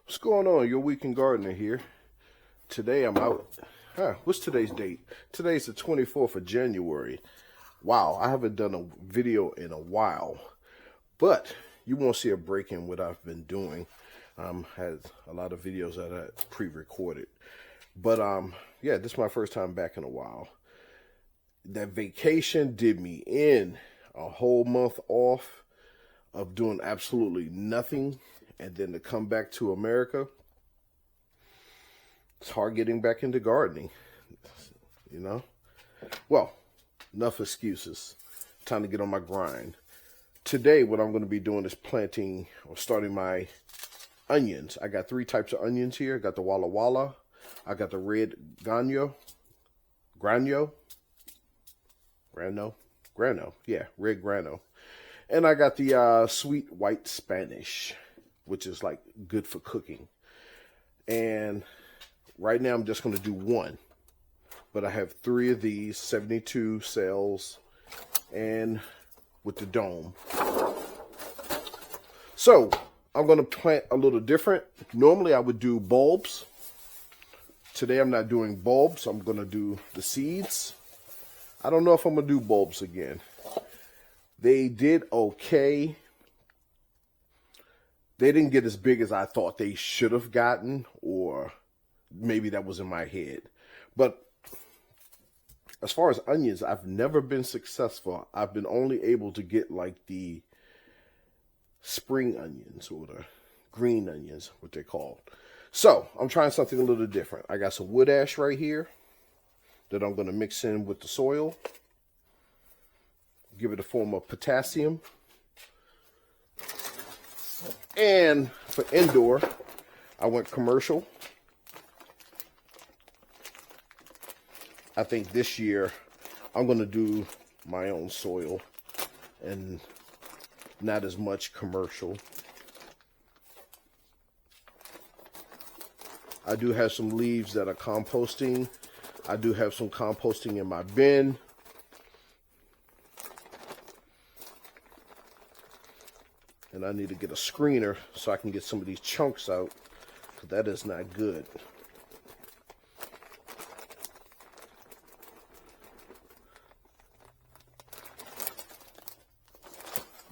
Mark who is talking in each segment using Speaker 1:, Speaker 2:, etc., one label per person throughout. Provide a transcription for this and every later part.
Speaker 1: What's going on? Your Weekend Gardener here. Today I'm out. What's today's date? Today's the 24th of January. Wow, I haven't done a video in a while. But you won't see a break in what I've been doing. Had a lot of videos that I pre-recorded. But yeah, this is my first time back in a while. That vacation did me in. A whole month off of doing absolutely nothing, and then to come back to America, it's hard getting back into gardening, you know? Well, enough excuses. Time to get on my grind. Today, what I'm going to be doing is planting or starting my onions. I got three types of onions here. I got the Walla Walla. I got the red Grano. Yeah, red Grano. And I got the sweet white Spanish, which is like good for cooking. And right now I'm just going to do one. But I have three of these, 72 cells, and with the dome. So I'm going to plant a little different. Normally I would do bulbs. Today I'm not doing bulbs. I'm going to do the seeds. I don't know if I'm going to do bulbs again. They did okay. They didn't get as big as I thought they should have gotten, or maybe that was in my head. But as far as onions, I've never been successful. I've been only able to get like the spring onions or the green onions, what they're called. So I'm trying something a little different. I got some wood ash right here that I'm going to mix in with the soil. Give it a form of potassium. And for indoor, I went commercial. I think this year I'm going to do my own soil and not as much commercial. I do have some leaves that are composting. I do have some composting in my bin. And I need to get a screener so I can get some of these chunks out, because that is not good.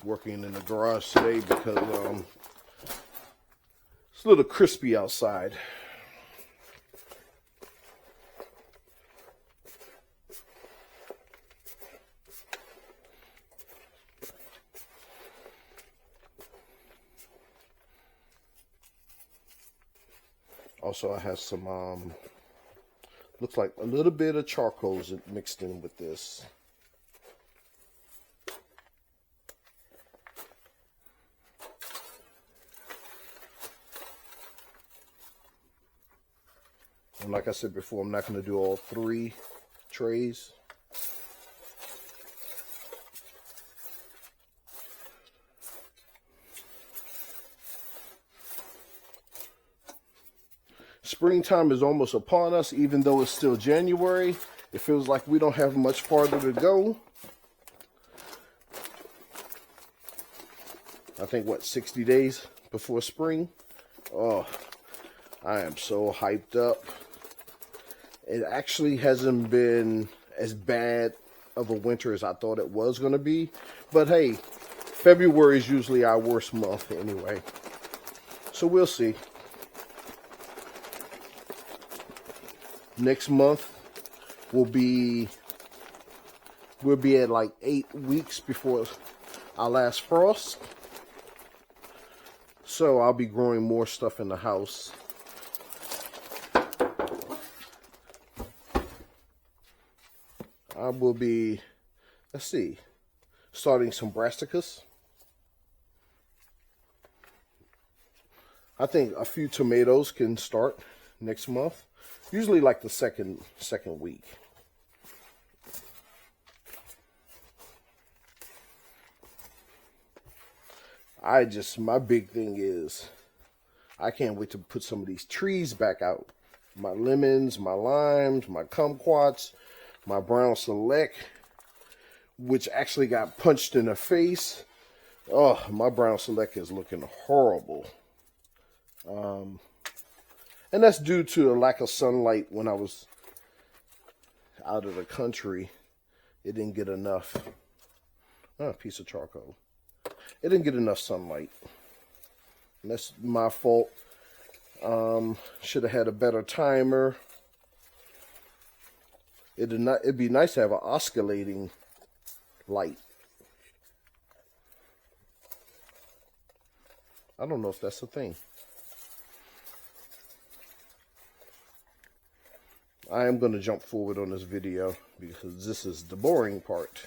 Speaker 1: Working in the garage today because it's a little crispy outside. Also, I have some, looks like a little bit of charcoal mixed in with this. And like I said before, I'm not going to do all three trays. Springtime is almost upon us, even though it's still January. It feels like we don't have much farther to go. I think, what, 60 days before spring? Oh, I am so hyped up. It actually hasn't been as bad of a winter as I thought it was going to be. But hey, February is usually our worst month anyway. So we'll see. Next month we'll be at like 8 weeks before our last frost. So I'll be growing more stuff in the house. I will be, let's see, starting some brassicas. I think a few tomatoes can start next month. Usually like the second week. My big thing is, I can't wait to put some of these trees back out. My lemons, my limes, my kumquats, my brown select, which actually got punched in the face. Oh, my brown select is looking horrible. And that's due to the lack of sunlight when I was out of the country. It didn't get enough. Oh, a piece of charcoal. It didn't get enough sunlight. And that's my fault. Should have had a better timer. It'd be nice to have an oscillating light. I don't know if that's a thing. I am going to jump forward on this video because this is the boring part.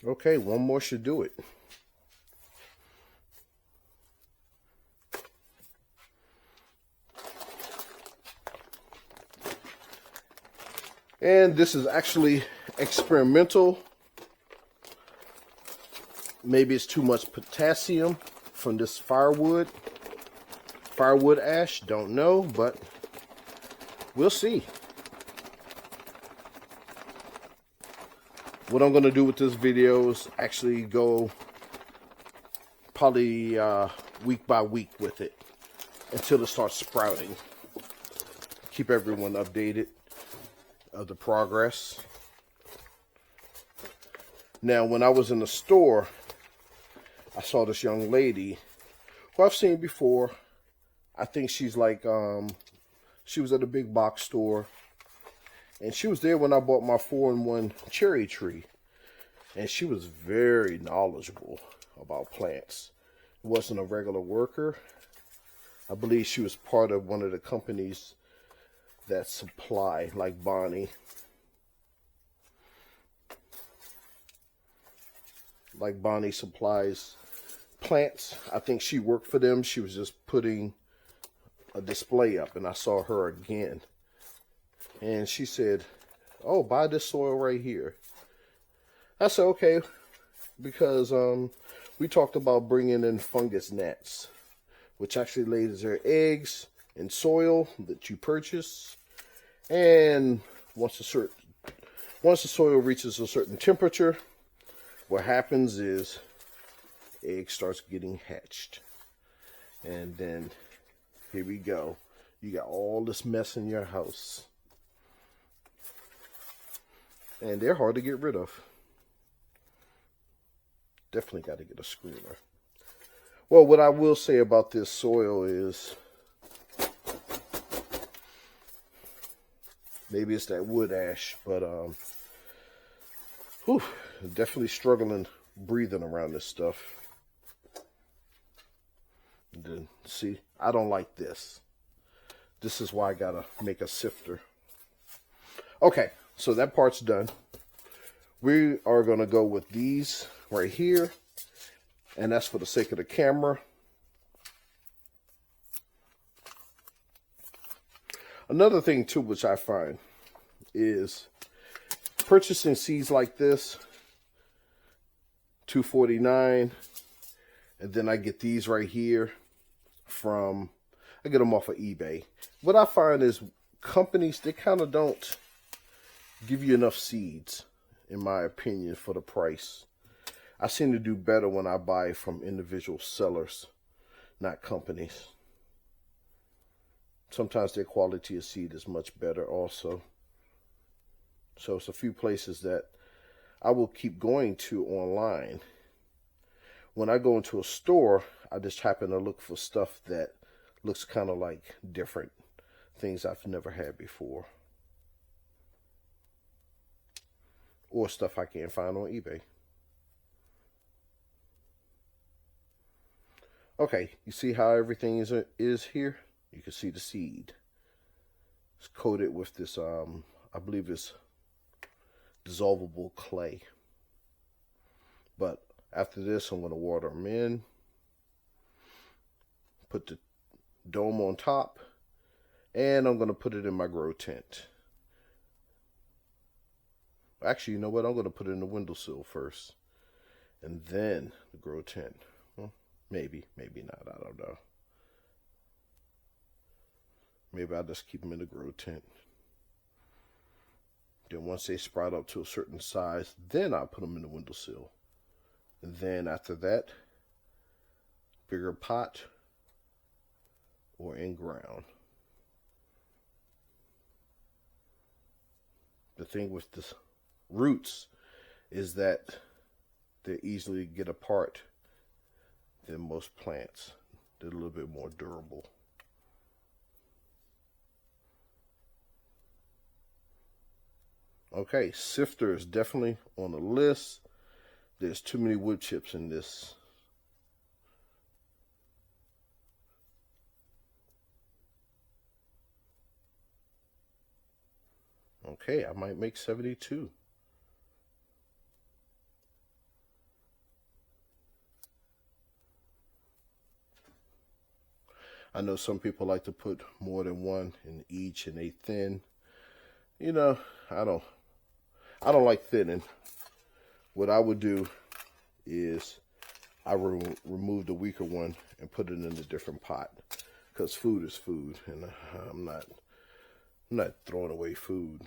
Speaker 1: Okay, one more should do it. And this is actually experimental. Maybe it's too much potassium from this firewood ash, don't know, but we'll see. What I'm going to do with this video is actually go probably week by week with it until it starts sprouting. Keep everyone updated of the progress. Now, when I was in the store, I saw this young lady who I've seen before. I think she's like, she was at a big box store. And she was there when I bought my 4-in-1 cherry tree. And she was very knowledgeable about plants. It wasn't a regular worker. I believe she was part of one of the companies that supply, like Bonnie. Like Bonnie supplies plants. I think she worked for them. She was just putting a display up, and I saw her again. And she said, "Oh, buy this soil right here." I said, okay, because we talked about bringing in fungus gnats, which actually lays their eggs in soil that you purchase. And once the soil reaches a certain temperature, what happens is egg starts getting hatched. And then here we go. You got all this mess in your house. And they're hard to get rid of. Definitely got to get a screamer. Well, what I will say about this soil is maybe it's that wood ash, but definitely struggling breathing around this stuff. And then, see, I don't like this. This is why I gotta make a sifter. Okay, so that part's done. We are gonna go with these right here, and that's for the sake of the camera. Another thing too, which I find, is purchasing seeds like this, $2.49, and then I get these right here I get them off of eBay. What I find is companies, they kind of don't give you enough seeds, in my opinion, for the price. I seem to do better when I buy from individual sellers, not companies. Sometimes their quality of seed is much better also. So it's a few places that I will keep going to online. When I go into a store, I just happen to look for stuff that looks kind of like different things I've never had before. Or stuff I can't find on eBay. Okay, you see how everything is here? You can see the seed. It's coated with this, I believe it's dissolvable clay. But after this, I'm going to water them in. Put the dome on top. And I'm going to put it in my grow tent. Actually, you know what? I'm going to put it in the windowsill first. And then the grow tent. Well, Maybe not. I don't know. Maybe I'll just keep them in the grow tent. Then once they sprout up to a certain size, then I'll put them in the windowsill. And then after that, bigger pot or in ground. The thing with the roots is that they easily get apart than most plants. They're a little bit more durable. Okay, sifter is definitely on the list. There's too many wood chips in this. Okay, I might make 72. I know some people like to put more than one in each and they thin. You know, I don't like thinning. What I would do is I remove the weaker one and put it in a different pot, because food is food, and I'm not throwing away food.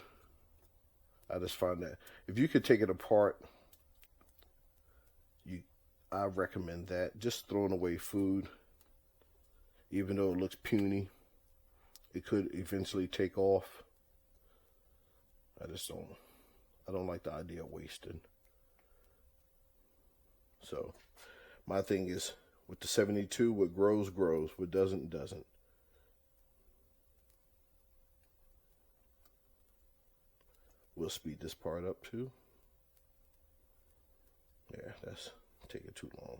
Speaker 1: I just find that if you could take it apart, I recommend that. Just throwing away food, even though it looks puny, it could eventually take off. I don't like the idea of wasting. So my thing is, with the 72, what grows, grows. What doesn't, doesn't. We'll speed this part up too. Yeah, that's taking too long.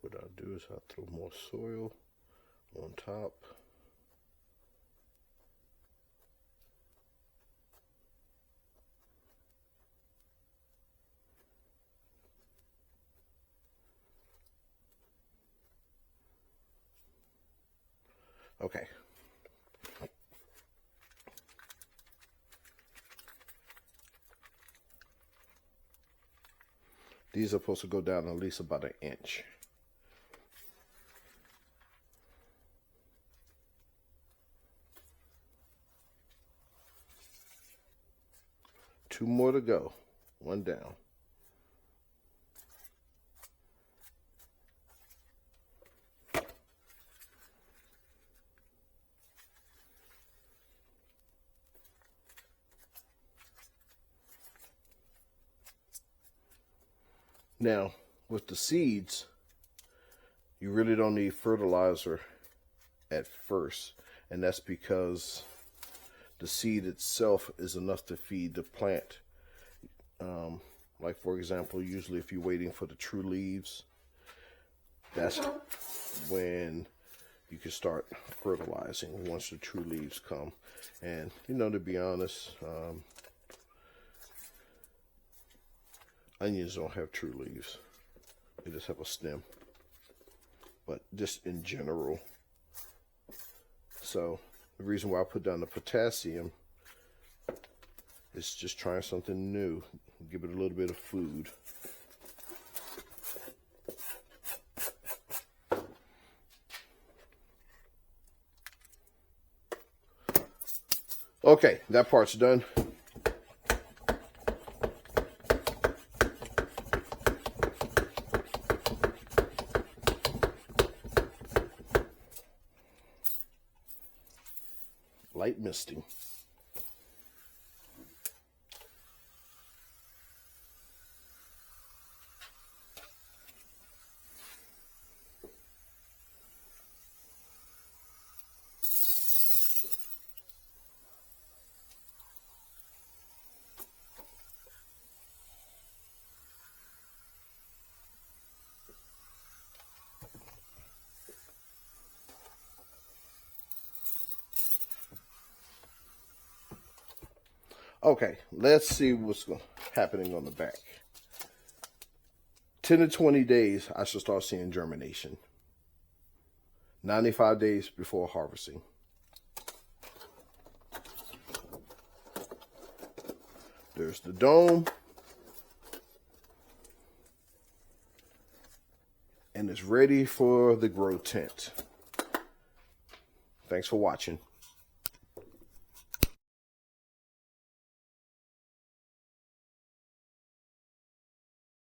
Speaker 1: What I'll do is I'll throw more soil on top. Okay. These are supposed to go down at least about 1 inch. Two more to go. One down. Now, with the seeds, you really don't need fertilizer at first, and that's because the seed itself is enough to feed the plant. Like for example, usually if you're waiting for the true leaves, that's when you can start fertilizing, once the true leaves come. And you know, to be honest, onions don't have true leaves. They just have a stem. But just in general. So the reason why I put down the potassium is just trying something new. Give it a little bit of food. Okay, that part's done. Light misting. Okay, let's see what's happening on the back. 10 to 20 days, I should start seeing germination. 95 days before harvesting. There's the dome. And it's ready for the grow tent. Thanks for watching.